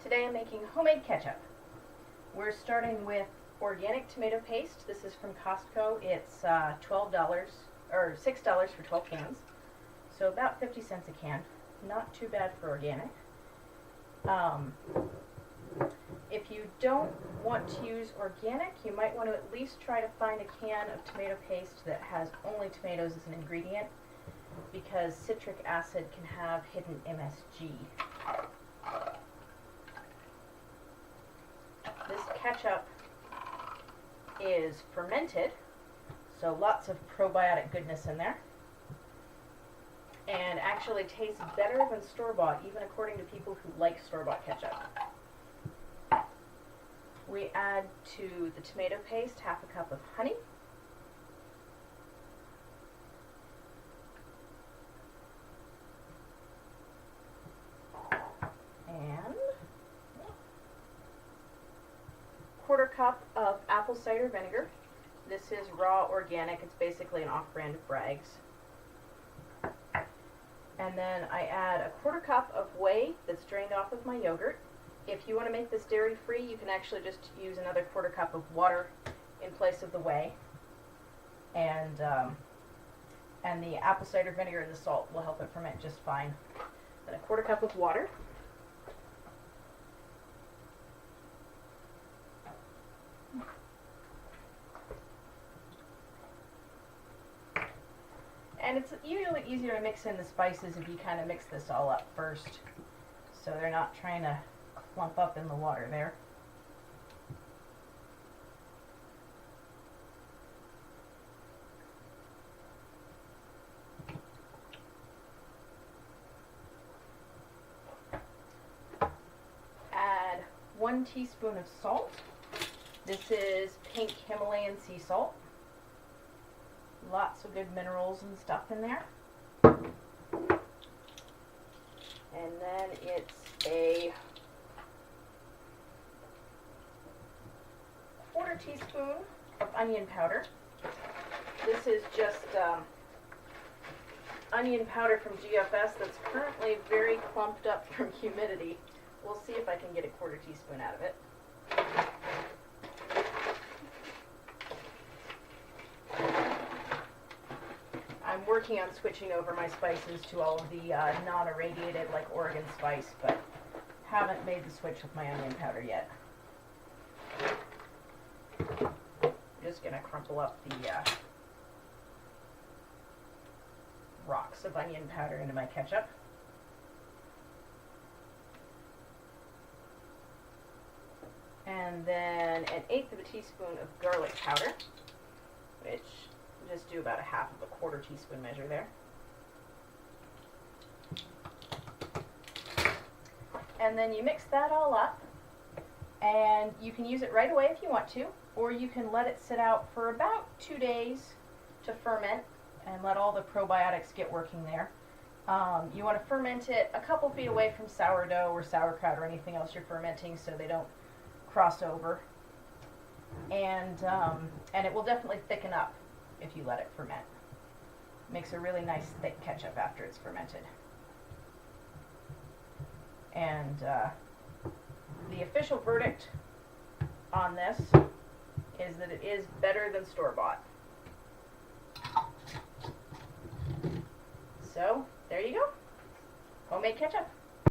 Today I'm making homemade ketchup. We're starting with organic tomato paste. This is from Costco. It's $12 or $6 for 12 cans, so about 50 cents a can. Not too bad for organic. If you don't want to use organic, you might want to at least try to find a can of tomato paste that has only tomatoes as an ingredient, because citric acid can have hidden MSG. This ketchup is fermented, so lots of probiotic goodness in there, and actually tastes better than store-bought, even according to people who like store-bought ketchup. We add to the tomato paste half a cup of honey, and quarter cup of apple cider vinegar. This is raw organic. It's basically an off-brand of Bragg's. And then I add a quarter cup of whey that's drained off of my yogurt. If you want to make this dairy-free, you can actually just use another quarter cup of water in place of the whey. And the apple cider vinegar and the salt will help it ferment just fine. Then a quarter cup of water. And it's usually easier to mix in the spices if you kind of mix this all up first, so they're not trying to clump up in the water there. Add 1 teaspoon of salt. This is pink Himalayan sea salt. Lots of good minerals and stuff in there. And then it's a quarter teaspoon of onion powder. This is just onion powder from GFS that's currently very clumped up from humidity. We'll see if I can get a quarter teaspoon out of it. I'm working on switching over my spices to all of the non-irradiated, like Oregon spice, but haven't made the switch with my onion powder yet. I'm just going to crumple up the rocks of onion powder into my ketchup. And then 1/8 of a teaspoon of garlic powder, which just do about 1/2 of a quarter teaspoon measure there. And then you mix that all up, and you can use it right away if you want to, or you can let it sit out for about 2 days to ferment and let all the probiotics get working there. You want to ferment it a couple feet away from sourdough or sauerkraut or anything else you're fermenting, so they don't cross over. And it will definitely thicken up if you let it ferment. Makes a really nice thick ketchup after it's fermented. And the official verdict on this is that it is better than store-bought. So, there you go. Homemade ketchup.